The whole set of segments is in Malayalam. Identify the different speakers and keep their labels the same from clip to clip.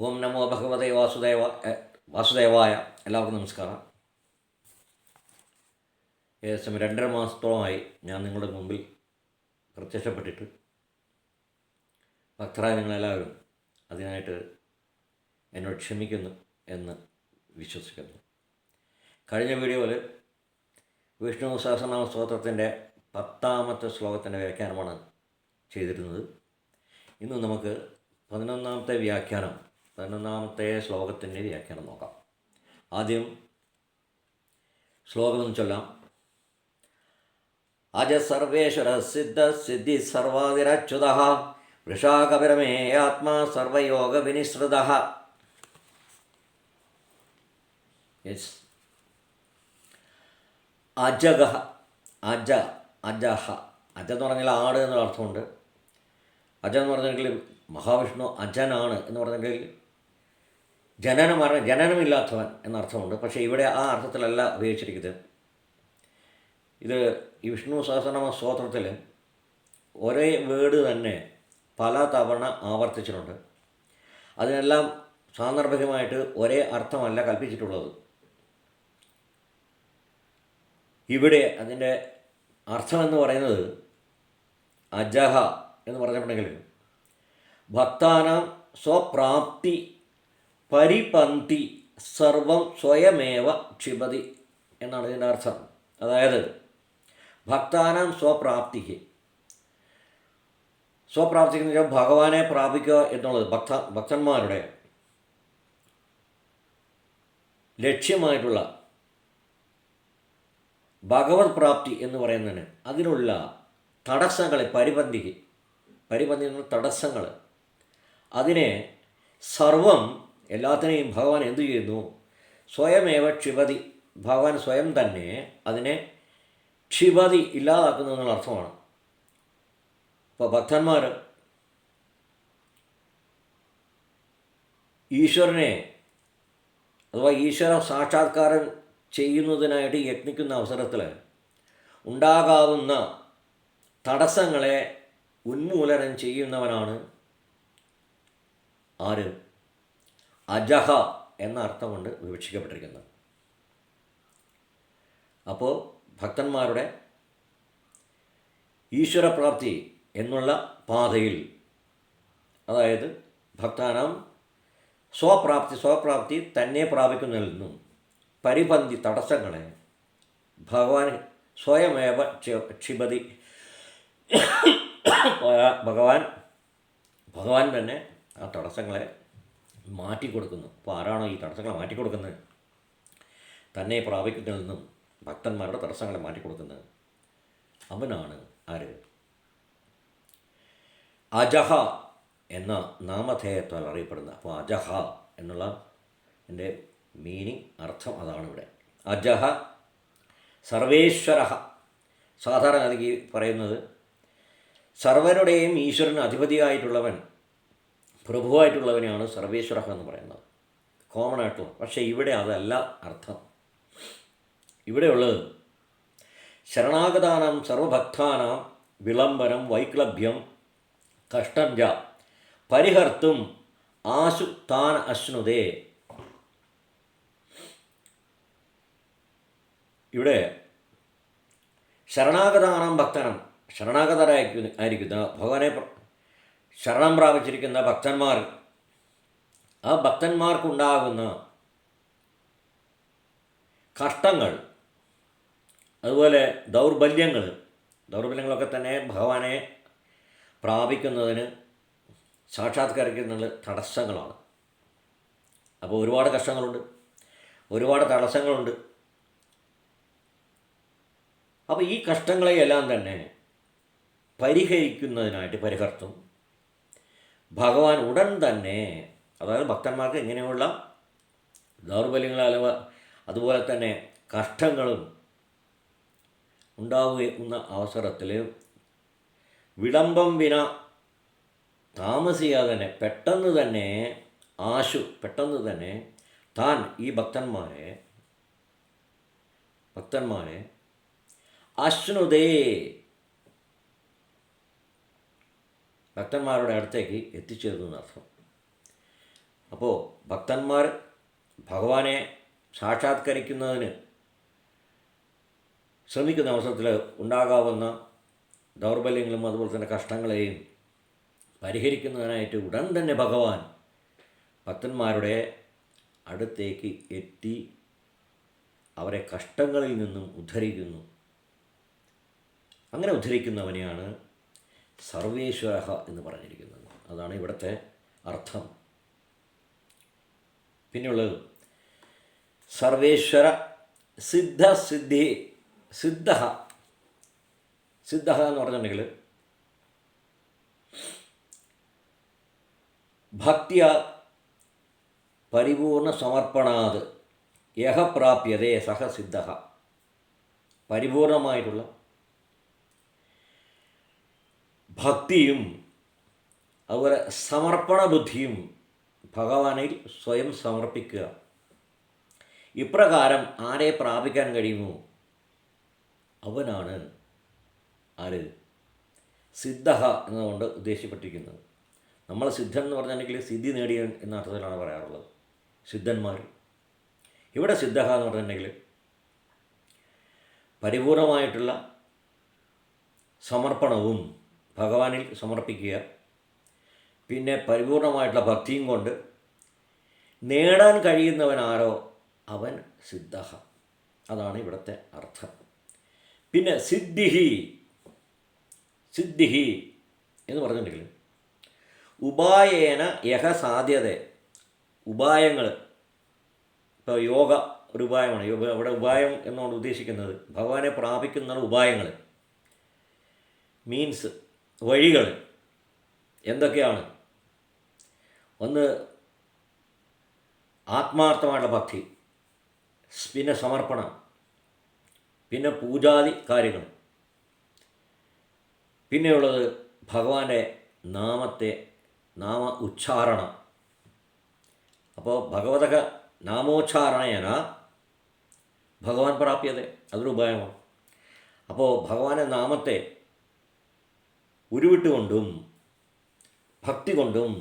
Speaker 1: ഓം നമോ ഭഗവതേ വാസുദേവായ. എല്ലാവർക്കും നമസ്കാരം. ഏകദേശം 2.5 മാസത്തോളമായി ഞാൻ നിങ്ങളുടെ മുമ്പിൽ പ്രത്യക്ഷപ്പെട്ടിട്ട്. ഭക്തരായ നിങ്ങളെല്ലാവരും അതിനായിട്ട് എന്നോട് ക്ഷമിക്കുന്നു എന്ന് വിശ്വസിക്കുന്നു. കഴിഞ്ഞ വീഡിയോയിൽ വിഷ്ണു സഹസ്രനാമ സ്തോത്രത്തിൻ്റെ 10ാമത്തെ ശ്ലോകത്തിൻ്റെ വ്യാഖ്യാനമാണ് ചെയ്തിരുന്നത്. ഇന്ന് നമുക്ക് 11ാമത്തെ ശ്ലോകത്തിൻ്റെ വ്യാഖ്യാനം നോക്കാം. ആദ്യം ശ്ലോകം ചൊല്ലാം. അജ സർവേശ്വര സിദ്ധ സിദ്ധി സർവാതിരച്യുത വൃഷാകപരമേ ആത്മാ സർവയോഗ വിനിശ്രുത. അജഗ അജ അജഹ അജ എന്ന് പറഞ്ഞാൽ ആട് എന്നൊരു അർത്ഥമുണ്ട്. അജ എന്ന് പറഞ്ഞെങ്കിൽ മഹാവിഷ്ണു അജനാണ് എന്ന് പറഞ്ഞെങ്കിൽ ജനനമില്ലാത്തവൻ എന്നർത്ഥമുണ്ട്. പക്ഷേ ഇവിടെ ആ അർത്ഥത്തിലല്ല ഉപയോഗിച്ചിരിക്കുന്നത്. ഇത് ഈ വിഷ്ണു സഹസ്രനാമ സ്തോത്രത്തിൽ ഒരേ വേർഡ് തന്നെ പല തവണ ആവർത്തിച്ചിട്ടുണ്ട്. അതിനെല്ലാം സാന്ദർഭികമായിട്ട് ഒരേ അർത്ഥമല്ല കൽപ്പിച്ചിട്ടുള്ളത്. ഇവിടെ അതിൻ്റെ അർത്ഥമെന്ന് പറയുന്നത് അജഹ എന്ന് പറഞ്ഞിട്ടുണ്ടെങ്കിൽ ഭക്താനാം സ്വപ്രാപ്തി പരിപന്തി സർവം സ്വയമേവ ക്ഷിപതി എന്നാണ് ഇതിൻ്റെ അർത്ഥം. അതായത് ഭക്താനാം സ്വപ്രാപ്തിക്ക് എന്ന് വെച്ചാൽ ഭഗവാനെ പ്രാപിക്കുക എന്നുള്ളത് ഭക്തന്മാരുടെ ലക്ഷ്യമായിട്ടുള്ള ഭഗവത് പ്രാപ്തി എന്ന് പറയുന്നതിന് അതിനുള്ള തടസ്സങ്ങളെ പരിപന്തി എന്ന തടസ്സങ്ങൾ, അതിനെ സർവം എല്ലാത്തിനെയും ഭഗവാൻ എന്തു ചെയ്യുന്നു? സ്വയമേവ ക്ഷിപതി. ഭഗവാൻ സ്വയം തന്നെ അതിനെ ക്ഷിപതി ഇല്ലാതാക്കുന്നു എന്നുള്ള അർത്ഥമാണ്. ഇപ്പോൾ ഭക്തന്മാർ ഈശ്വരനെ അഥവാ ഈശ്വര സാക്ഷാത്കാരം ചെയ്യുന്നതിനായിട്ട് യത്നിക്കുന്ന അവസരത്തിൽ ഉണ്ടാകാവുന്ന തടസ്സങ്ങളെ ഉന്മൂലനം ചെയ്യുന്നവനാണ് ആര്? അജഹ എന്ന അർത്ഥം കൊണ്ട് വിവക്ഷിക്കപ്പെട്ടിരിക്കുന്നത്. അപ്പോൾ ഭക്തന്മാരുടെ ഈശ്വരപ്രാപ്തി എന്നുള്ള പാതയിൽ, അതായത് ഭക്താനാം സ്വപ്രാപ്തി തന്നെ പ്രാപിക്കുന്നതിൽ നിന്നും പരിപന്തി തടസ്സങ്ങളെ ഭഗവാൻ സ്വയമേവ ക്ഷിപതി. ഭഗവാൻ തന്നെ ആ തടസ്സങ്ങളെ മാറ്റിക്കൊടുക്കുന്നു. അപ്പോൾ ആരാണോ ഈ തടസ്സങ്ങളെ മാറ്റിക്കൊടുക്കുന്നത്? തന്നെ പ്രാപിക്കുന്നതിൽ നിന്നും ഭക്തന്മാരുടെ തടസ്സങ്ങളെ മാറ്റിക്കൊടുക്കുന്നത് അവനാണ് ആര്? അജഹ എന്ന നാമധേയത്താൽ അറിയപ്പെടുന്ന. അപ്പോൾ അജഹ എന്നുള്ള എൻ്റെ മീനിങ്, അർത്ഥം അതാണ് ഇവിടെ. അജഹ സർവേശ്വര. സാധാരണ ഗതിക്ക് പറയുന്നത് സർവരുടെയും ഈശ്വരന് അധിപതിയായിട്ടുള്ളവൻ, പ്രഭുവായിട്ടുള്ളവനെയാണ് സർവേശ്വര എന്ന് പറയുന്നത്, കോമൺ ആയിട്ടുള്ള. പക്ഷേ ഇവിടെ അതല്ല അർത്ഥം. ഇവിടെയുള്ളത് ശരണാഗതാനാം സർവഭക്താനാം വിളംബനം വൈക്ലഭ്യം കഷ്ടം ച പരിഹർത്തും ആശു താൻ അശ്നുതേ. ഇവിടെ ശരണാഗതാനാം ഭക്തനം, ശരണാഗതരായിരിക്കുന്ന ഭഗവാനെ ശരണം പ്രാപിച്ചിരിക്കുന്ന ഭക്തന്മാർ, ആ ഭക്തന്മാർക്കുണ്ടാകുന്ന കഷ്ടങ്ങൾ, അതുപോലെ ദൗർബല്യങ്ങളൊക്കെ തന്നെ ഭഗവാനെ പ്രാപിക്കുന്നതിന് സാക്ഷാത്കരിക്കുന്ന തടസ്സങ്ങളാണ്. അപ്പോൾ ഒരുപാട് കഷ്ടങ്ങളുണ്ട്, ഒരുപാട് തടസ്സങ്ങളുണ്ട്. അപ്പോൾ ഈ കഷ്ടങ്ങളെയെല്ലാം തന്നെ പരിഹരിക്കുന്നതിനായിട്ട് പരിഹർത്തും ഭഗവാൻ ഉടൻ തന്നെ, അതായത് ഭക്തന്മാർക്ക് ഇങ്ങനെയുള്ള ദൗർബല്യങ്ങൾ അതുപോലെ തന്നെ കഷ്ടങ്ങളും ഉണ്ടാവുന്ന അവസരത്തിൽ വിളംബം വിന താമസിയാതെ തന്നെ പെട്ടെന്ന് തന്നെ താൻ ഈ ഭക്തന്മാരെ അശ്നുതേ, ഭക്തന്മാരുടെ അടുത്തേക്ക് എത്തിച്ചേരുന്നു എന്നർത്ഥം. അപ്പോൾ ഭക്തന്മാർ ഭഗവാനെ സാക്ഷാത്കരിക്കുന്നതിന് ശ്രമിക്കുന്ന അവസരത്തിൽ ഉണ്ടാകാവുന്ന ദൗർബല്യങ്ങളും അതുപോലെ തന്നെ കഷ്ടങ്ങളെയും പരിഹരിക്കുന്നതിനായിട്ട് ഉടൻ തന്നെ ഭഗവാൻ ഭക്തന്മാരുടെ അടുത്തേക്ക് എത്തി അവരെ കഷ്ടങ്ങളിൽ നിന്നും ഉദ്ധരിക്കുന്നു. അങ്ങനെ ഉദ്ധരിക്കുന്നവനെയാണ് സർവേശ്വര എന്ന് പറഞ്ഞിരിക്കുന്നത്. അതാണ് ഇവിടുത്തെ അർത്ഥം. പിന്നെയുള്ളത് സർവേശ്വര സിദ്ധ എന്ന് പറഞ്ഞിട്ടുണ്ടെങ്കിൽ ഭക്തിയ പരിപൂർണ സമർപ്പണാത് യഹ പ്രാപ്യതേ സഹ സിദ്ധ. പരിപൂർണമായിട്ടുള്ള ഭക്തിയും അതുപോലെ സമർപ്പണ ബുദ്ധിയും ഭഗവാനിൽ സ്വയം സമർപ്പിക്കുക. ഇപ്രകാരം ആരെ പ്രാപിക്കാൻ കഴിയുമോ അവനാണ് ആര്? സിദ്ധ എന്നതുകൊണ്ട് ഉദ്ദേശിക്കപ്പെട്ടിരിക്കുന്നത്. നമ്മൾ സിദ്ധൻ എന്ന് പറഞ്ഞിട്ടുണ്ടെങ്കിൽ സിദ്ധി നേടിയ എന്ന അർത്ഥത്തിലാണ് പറയാറുള്ളത്, സിദ്ധന്മാർ. ഇവിടെ സിദ്ധ എന്ന് പറഞ്ഞിട്ടുണ്ടെങ്കിൽ പരിപൂർണമായിട്ടുള്ള സമർപ്പണവും ഭഗവാനിൽ സമർപ്പിക്കുക, പിന്നെ പരിപൂർണമായിട്ടുള്ള ഭക്തിയും കൊണ്ട് നേടാൻ കഴിയുന്നവനാരോ അവൻ സിദ്ധ. അതാണ് ഇവിടുത്തെ അർത്ഥം. പിന്നെ സിദ്ധിഹി എന്ന് പറഞ്ഞിട്ടുണ്ടെങ്കിൽ ഉപായേന യഹ സാധ്യത. ഉപായങ്ങൾ, ഇപ്പോൾ യോഗ ഒരു ഉപായമാണ്. ഇവിടെ ഉപായം എന്നുകൊണ്ട് ഉദ്ദേശിക്കുന്നത് ഭഗവാനെ പ്രാപിക്കുന്ന ഉപായങ്ങൾ, മീൻസ് വഴികൾ എന്തൊക്കെയാണ്? ഒന്ന് ആത്മാർത്ഥമായിട്ടുള്ള ഭക്തി, പിന്നെ സമർപ്പണം, പിന്നെ പൂജാതി കാര്യങ്ങൾ, പിന്നെയുള്ളത് ഭഗവാന്റെ നാമ ഉച്ചാരണം. അപ്പോൾ ഭഗവതക നാമോച്ചാരണേന ഭഗവാൻ പ്രാപ്യത, അതൊരു ഉപായമാണ്. അപ്പോൾ ഭഗവാന്റെ നാമത്തെ ഉരുവിട്ടുകൊണ്ടും ഭക്തി കൊണ്ടും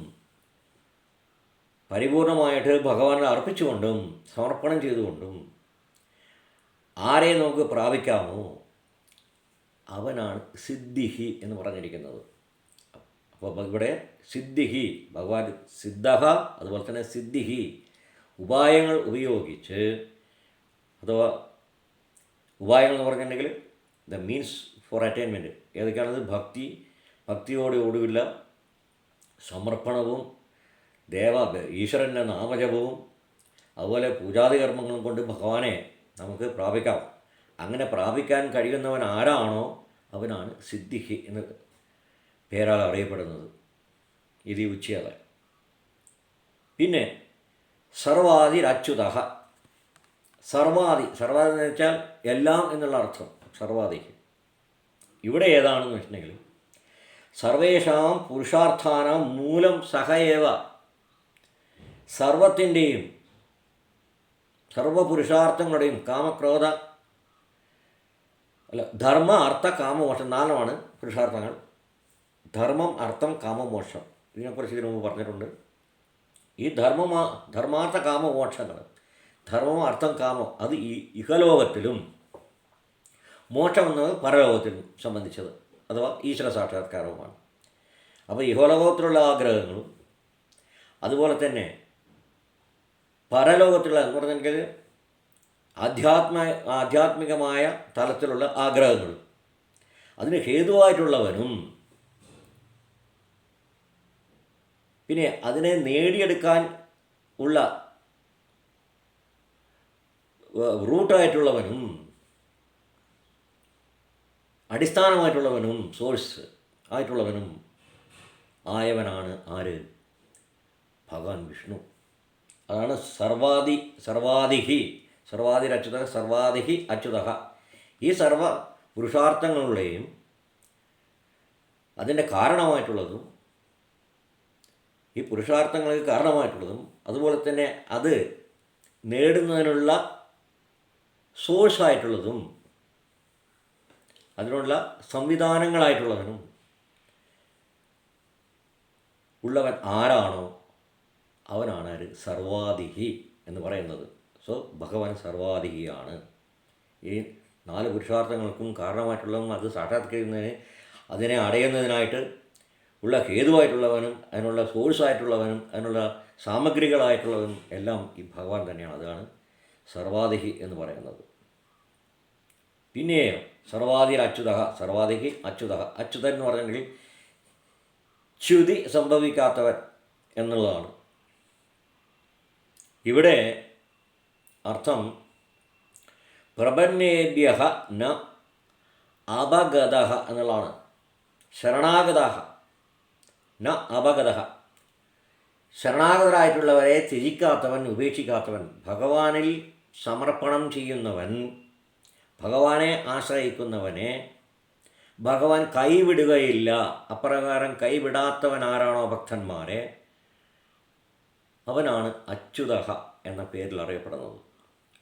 Speaker 1: പരിപൂർണമായിട്ട് ഭഗവാനെ അർപ്പിച്ചുകൊണ്ടും സമർപ്പണം ചെയ്തുകൊണ്ടും ആരെ നമുക്ക് പ്രാപിക്കാമോ അവനാണ് സിദ്ധിഹി എന്ന് പറഞ്ഞിരിക്കുന്നത്. അപ്പോൾ ഇവിടെ സിദ്ധിഹി, ഭഗവാൻ സിദ്ധ, അതുപോലെ തന്നെ സിദ്ധിഹി, ഉപായങ്ങൾ ഉപയോഗിച്ച്, അഥവാ ഉപായങ്ങൾ എന്ന് പറഞ്ഞിട്ടുണ്ടെങ്കിൽ ദ മീൻസ് ഫോർ അറ്റൈൻമെൻറ്റ് ഏതൊക്കെയാണത്? ഭക്തിയോടുകൂടിയുള്ള സമർപ്പണവും ഈശ്വരൻ്റെ നാമജപവും അതുപോലെ പൂജാതി കർമ്മങ്ങളും കൊണ്ട് ഭഗവാനെ നമുക്ക് പ്രാപിക്കാം. അങ്ങനെ പ്രാപിക്കാൻ കഴിയുന്നവൻ ആരാണോ അവനാണ് സിദ്ധിഹി എന്ന് പേരാൽ അറിയപ്പെടുന്നത്. ഇത് ഉച്ചയത. പിന്നെ സർവാദിരച്യുത. സർവാദി എന്ന് വെച്ചാൽ എല്ലാം എന്നുള്ള അർത്ഥം സർവാദിക്ക്. ഇവിടെ ഏതാണെന്ന് വെച്ചിട്ടുണ്ടെങ്കിൽ സർവേഷാം പുരുഷാർത്ഥാനാം മൂലം സഹയേവ. സർവത്തിൻ്റെയും സർവപുരുഷാർത്ഥങ്ങളുടെയും ധർമ്മ അർത്ഥ കാമമോക്ഷം, നാലമാണ് പുരുഷാർത്ഥങ്ങൾ. ധർമ്മം, അർത്ഥം, കാമം, മോക്ഷം. ഇതിനെക്കുറിച്ച് ഇതിനു മുമ്പ് പറഞ്ഞിട്ടുണ്ട്. ഈ ധർമാർത്ഥ കാമമോക്ഷങ്ങൾ, ധർമ്മം, അർത്ഥം, കാമം, അത് ഈ ഇഹലോകത്തിലും മോക്ഷം എന്നത് പരലോകത്തിലും സംബന്ധിച്ചത്, അഥവാ ഈശ്വര സാക്ഷാത്കാരവുമാണ്. അപ്പോൾ ഇഹലോകത്തിലുള്ള ആഗ്രഹങ്ങളും അതുപോലെ തന്നെ പരലോകത്തിലുള്ള എന്ന് പറഞ്ഞെങ്കിൽ ആധ്യാത്മികമായ തലത്തിലുള്ള ആഗ്രഹങ്ങളും അതിന് ഹേതുവായിട്ടുള്ളവനും പിന്നെ അതിനെ നേടിയെടുക്കാൻ ഉള്ള റൂട്ടായിട്ടുള്ളവനും അടിസ്ഥാനമായിട്ടുള്ളവനും സോഴ്സ് ആയിട്ടുള്ളവനും ആയവനാണ് ആര്? ഭഗവാൻ വിഷ്ണു. അതാണ് സർവാദിരച്യുത, സർവാദിഹി അച്യുത. ഈ സർവ പുരുഷാർത്ഥങ്ങളുടെയും അതിൻ്റെ കാരണമായിട്ടുള്ളതും ഈ പുരുഷാർത്ഥങ്ങൾക്ക് കാരണമായിട്ടുള്ളതും അതുപോലെ തന്നെ അത് നേടുന്നതിനുള്ള സോഴ്സായിട്ടുള്ളതും അതിനുള്ള സംവിധാനങ്ങളായിട്ടുള്ളവനും ഉള്ളവൻ ആരാണോ അവനാണ് ആര്? സർവാധിഹി എന്ന് പറയുന്നത്. സോ ഭഗവാൻ സർവാധിഹിയാണ്. ഈ 4 പുരുഷാർത്ഥങ്ങൾക്കും കാരണമായിട്ടുള്ളതും അത് സാക്ഷാത്കരിക്കുന്നതിന് അതിനെ അടയുന്നതിനായിട്ട് ഉള്ള ഹേതുവായിട്ടുള്ളവനും അതിനുള്ള സോഴ്സായിട്ടുള്ളവനും അതിനുള്ള സാമഗ്രികളായിട്ടുള്ളവനും എല്ലാം ഈ ഭഗവാൻ തന്നെയാണ്. അതാണ് സർവാധിഹി എന്ന് പറയുന്നത്. പിന്നെയോ സർവാധിർ അച്യുത, സർവാധിഹി അച്യുത. അച്യുതൻ എന്ന് പറഞ്ഞെങ്കിൽ ച്യുതി സംഭവിക്കാത്തവൻ എന്നുള്ളതാണ്. ഇവിടെ അർത്ഥം പ്രപന്നേഭ്യ ന അപഗത എന്നുള്ളതാണ്. ശരണാഗത ന അപഗത, ശരണാഗതരായിട്ടുള്ളവരെ ത്യജിക്കാത്തവൻ, ഉപേക്ഷിക്കാത്തവൻ, ഭഗവാനിൽ സമർപ്പണം ചെയ്യുന്നവൻ, ഭഗവാനെ ആശ്രയിക്കുന്നവനെ ഭഗവാൻ കൈവിടുകയില്ല. അപ്രകാരം കൈവിടാത്തവൻ ആരാണോ ഭക്തന്മാരെ, അവനാണ് അച്യുത എന്ന പേരിൽ അറിയപ്പെടുന്നത്.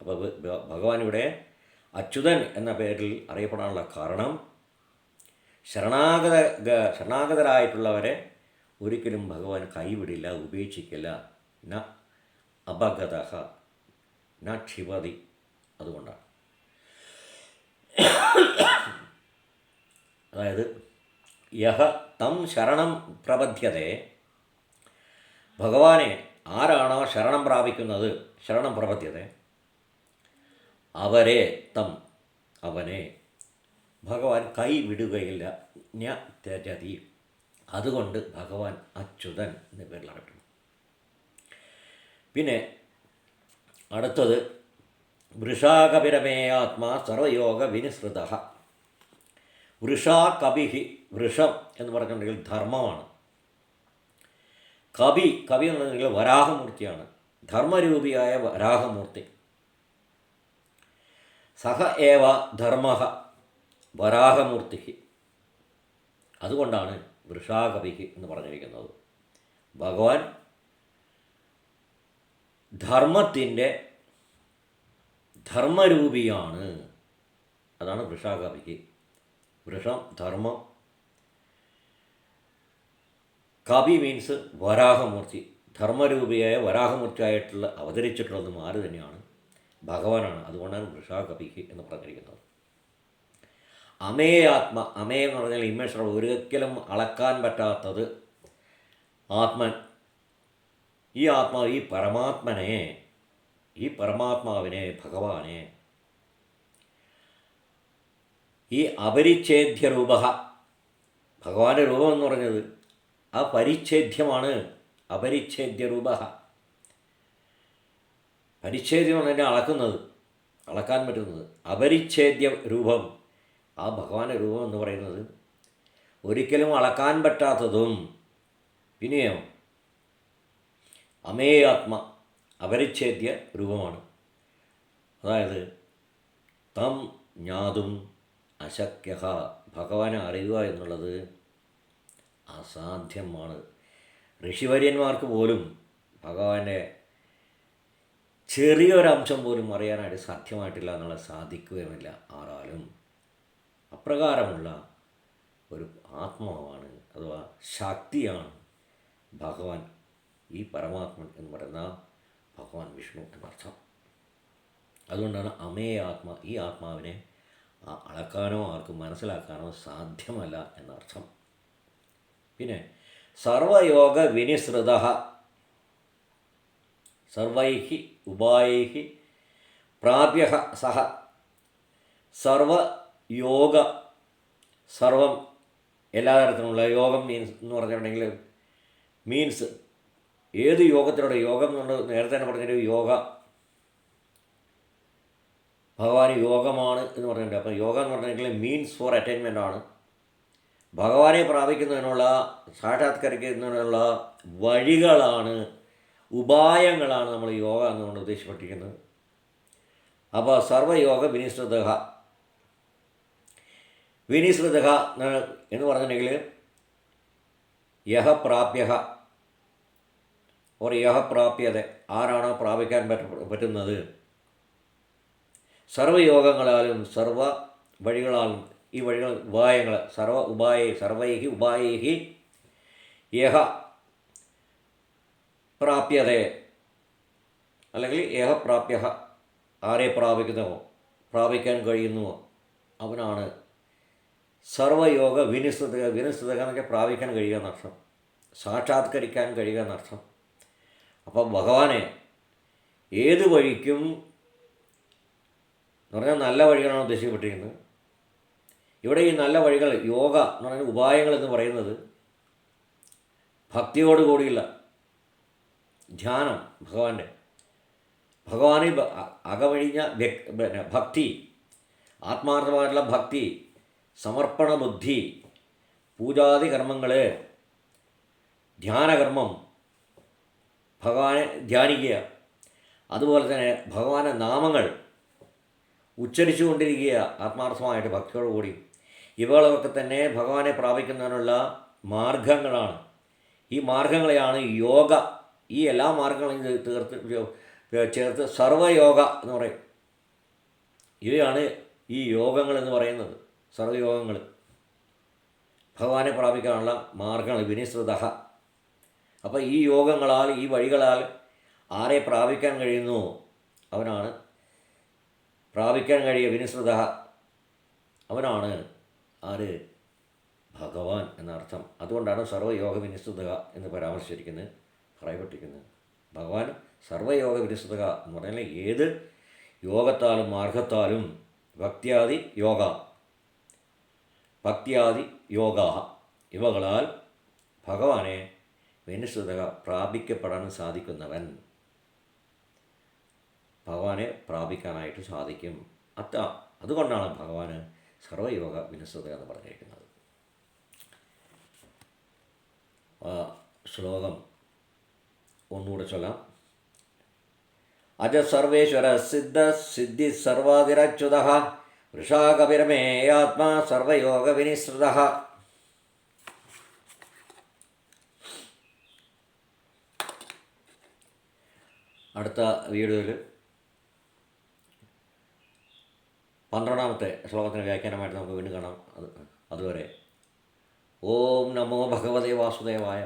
Speaker 1: അപ്പോൾ ഭഗവാൻ ഇവിടെ അച്യുതൻ എന്ന പേരിൽ അറിയപ്പെടാനുള്ള കാരണം ശരണാഗതരായിട്ടുള്ളവരെ ഒരിക്കലും ഭഗവാൻ കൈവിടില്ല, ഉപേക്ഷിക്കില്ല. ന അപഗത ന ക്ഷിപതി. അതുകൊണ്ടാണ്. അതായത് യഹ തം ശരണം പ്രപദ്ധ്യതേ, ഭഗവാനെ ആരാണോ ശരണം പ്രാപിക്കുന്നത്, ശരണം പ്രപദ്ധ്യതേ, അവരെ തം അവനെ ഭഗവാൻ കൈവിടുകയില്ല. ന്യ ത്യജതി. അതുകൊണ്ട് ഭഗവാൻ അച്യുതൻ എന്ന പേരിൽ അറിയപ്പെടുന്നു. പിന്നെ അടുത്തത് വൃഷാകപിരമേ ആത്മാ സർവയോഗ വിനിസൃത. വൃഷാകപിഹി, വൃഷം എന്ന് പറഞ്ഞിട്ടുണ്ടെങ്കിൽ ധർമ്മമാണ്. കവി എന്നുണ്ടെങ്കിൽ വരാഹമൂർത്തിയാണ്, ധർമ്മരൂപിയായ വരാഹമൂർത്തി. സഹ ഏവ ധർമ്മ വരാഹമൂർത്തി. അതുകൊണ്ടാണ് വൃഷാകപി എന്ന് പറഞ്ഞിരിക്കുന്നത്. ഭഗവാൻ ധർമ്മത്തിൻ്റെ ധർമ്മരൂപിയാണ്. അതാണ് വൃഷാകപി. വൃഷം ധർമ്മം, കവി മീൻസ് വരാഹമൂർത്തി. ധർമ്മരൂപിയായ വരാഹമൂർത്തിയായിട്ടുള്ള അവതരിച്ചിട്ടുള്ളതും ആര് തന്നെയാണ്? ഭഗവാനാണ്. അതുകൊണ്ടാണ് വൃഷാകപി എന്ന് പറഞ്ഞിരിക്കുന്നത്. അമേയാത്മ, അമേ എന്ന് പറഞ്ഞാൽ ഇമ്മേശ്വരം, ഒരിക്കലും അളക്കാൻ പറ്റാത്തത് ആത്മൻ. ഈ ആത്മാവ്, ഈ പരമാത്മനെ, ഈ പരമാത്മാവിനെ, ഭഗവാനെ, ഈ അപരിച്ഛേദ്യരൂപ, ഭഗവാന്റെ രൂപം എന്ന് പറഞ്ഞത് ആ പരിച്ഛേദ്യമാണ്. അപരിച്ഛേദ്യരൂപ, പരിച്ഛേദ്യം തന്നെ അളക്കുന്നത്, അളക്കാൻ പറ്റുന്നത്. അപരിച്ഛേദ്യ രൂപം, ആ ഭഗവാന്റെ രൂപം എന്ന് പറയുന്നത് ഒരിക്കലും അളക്കാൻ പറ്റാത്തതും. പിന്നെയോ അമേയാത്മ, അപരിച്ഛേദ്യ രൂപമാണ്. അതായത് തം ജ്ഞാതും അശക്യ, ഭഗവാനെ അറിയുക എന്നുള്ളത് അസാധ്യമാണ്. ഋഷിവര്യന്മാർക്ക് പോലും ഭഗവാന്റെ ചെറിയൊരംശം പോലും അറിയാനായിട്ട് സാധ്യമായിട്ടില്ല എന്നുള്ളത്, സാധിക്കുകയുമില്ല ആരാലും. അപ്രകാരമുള്ള ഒരു ആത്മാവാണ്, അഥവാ ശക്തിയാണ് ഭഗവാൻ, ഈ പരമാത്മൻ എന്ന് പറയുന്ന ഭഗവാൻ വിഷ്ണു എന്നർത്ഥം. അതുകൊണ്ടാണ് അമേയാത്മ, ഈ ആത്മാവിനെ അളക്കാനോ ആർക്കും മനസ്സിലാക്കാനോ സാധ്യമല്ല എന്നർത്ഥം. പിന്നെ സർവയോഗ വിനിസൃത, സർവൈഹി ഉപായൈഹി പ്രാപ്യ സഹ. സർവയോഗ, സർവം എല്ലാ തരത്തിലുള്ള യോഗം എന്ന് പറഞ്ഞിട്ടുണ്ടെങ്കിൽ മീൻസ് ഏത് യോഗത്തിലൂടെ, യോഗം എന്നുള്ളത് നേരത്തെ തന്നെ പറഞ്ഞൊരു യോഗ, ഭഗവാൻ യോഗമാണ് എന്ന് പറഞ്ഞിട്ടുണ്ട്. അപ്പം യോഗ എന്ന് പറഞ്ഞിട്ടുണ്ടെങ്കിൽ മീൻസ് ഫോർ അറ്റൈൻമെൻ്റ് ആണ്. ഭഗവാനെ പ്രാപിക്കുന്നതിനുള്ള, സാക്ഷാത്കരിക്കുന്നതിനുള്ള വഴികളാണ്, ഉപായങ്ങളാണ് നമ്മൾ യോഗ എന്നുകൊണ്ട് ഉദ്ദേശിപ്പെട്ടിരിക്കുന്നത്. അപ്പോൾ സർവയോഗ വിനിസൃത, വിനിസൃത എന്ന് പറഞ്ഞിട്ടുണ്ടെങ്കിൽ യഹ പ്രാപ്യ ഓർ യഹ പ്രാപ്യത, ആരാണോ പ്രാപിക്കാൻ പറ്റുന്നത്, സർവയോഗങ്ങളാലും സർവ വഴികളാലും, ഈ വഴികൾ ഉപായങ്ങൾ, സർവൈഹി ഉപായൈഹി യഹ പ്രാപ്യതേ അല്ലെങ്കിൽ ഏഹപ്രാപ്യ, ആരെ പ്രാപിക്കുന്നുവോ, പ്രാപിക്കാൻ കഴിയുന്നുവോ അവനാണ് സർവയോഗ വിനിസ്തുതക. വിനിസ്തുതക എന്നൊക്കെ പ്രാപിക്കാൻ കഴിയുക എന്നർത്ഥം, സാക്ഷാത്കരിക്കാൻ കഴിയുക എന്നർത്ഥം. അപ്പം ഭഗവാനെ ഏത് വഴിക്കും എന്ന് പറഞ്ഞാൽ നല്ല വഴികളാണ് ഉദ്ദേശിക്കപ്പെട്ടിരിക്കുന്നത്. ഇവിടെ ഈ നല്ല വഴികൾ, യോഗ എന്ന് പറയുന്ന ഉപായങ്ങൾ എന്ന് പറയുന്നത് ഭക്തിയോടുകൂടിയുള്ള ധ്യാനം, ഭഗവാനെ അകമഴിഞ്ഞ ഭക്തി, ആത്മാർത്ഥമായിട്ടുള്ള ഭക്തി, സമർപ്പണ ബുദ്ധി, പൂജാതി കർമ്മങ്ങൾ, ധ്യാനകർമ്മം, ഭഗവാനെ ധ്യാനിക്കുക, അതുപോലെ തന്നെ ഭഗവാന്റെ നാമങ്ങൾ ഉച്ചരിച്ചു കൊണ്ടിരിക്കുക ആത്മാർത്ഥമായിട്ട് ഭക്തിയോടുകൂടി. ഇവകളൊക്കെ തന്നെ ഭഗവാനെ പ്രാപിക്കുന്നതിനുള്ള മാർഗങ്ങളാണ്. ഈ മാർഗങ്ങളെയാണ് യോഗ, ഈ എല്ലാ മാർഗങ്ങളെയും ചേർത്ത് സർവയോഗ എന്ന് പറയും. ഇവയാണ് ഈ യോഗങ്ങൾ എന്ന് പറയുന്നത്, സർവയോഗങ്ങൾ, ഭഗവാനെ പ്രാപിക്കാനുള്ള മാർഗങ്ങൾ. വിനിശ്രുത. അപ്പോൾ ഈ യോഗങ്ങളാൽ, ഈ വഴികളാൽ ആരെ പ്രാപിക്കാൻ കഴിയുന്നു അവനാണ് പ്രാപിക്കാൻ കഴിയുക. വിനിശ്രുത അവനാണ് ആര്? ഭഗവാൻ എന്നർത്ഥം. അതുകൊണ്ടാണ് സർവയോഗ വിനിശ്രുത എന്ന് പരാമർശിച്ചിരിക്കുന്നത്, പറയപ്പെട്ടിരിക്കുന്നത്. ഭഗവാൻ സർവയോഗ വിനിശ്രുത എന്ന് പറഞ്ഞാൽ ഏത് യോഗത്താലും മാർഗത്താലും ഭക്തിയാദി യോഗ ഇവകളാൽ ഭഗവാനെ വിനിശ്രുത പ്രാപിക്കപ്പെടാൻ സാധിക്കുന്നവൻ, ഭഗവാനെ പ്രാപിക്കാനായിട്ട് സാധിക്കും. അതുകൊണ്ടാണ് ഭഗവാന് സർവയോഗ വിനിശ്രുത എന്ന് പറഞ്ഞിരിക്കുന്നത്. ശ്ലോകം ഒന്നുകൂടെ ചൊല്ലാം. അജ സർവേശ്വര സിദ്ധ സിദ്ധി സർവാതിരച്യുത വൃഷാകപിരമേയാത്മാ സർവയോഗ വിനിശ്രുത. അടുത്ത വീഡിയോയിൽ 12ാമത്തെ ശ്ലോകത്തിന് വ്യാഖ്യാനമായിട്ട് നമുക്ക് വീണ്ടും കാണാം. അതുവരെ ഓം നമോ ഭഗവതേ വാസുദേവായ.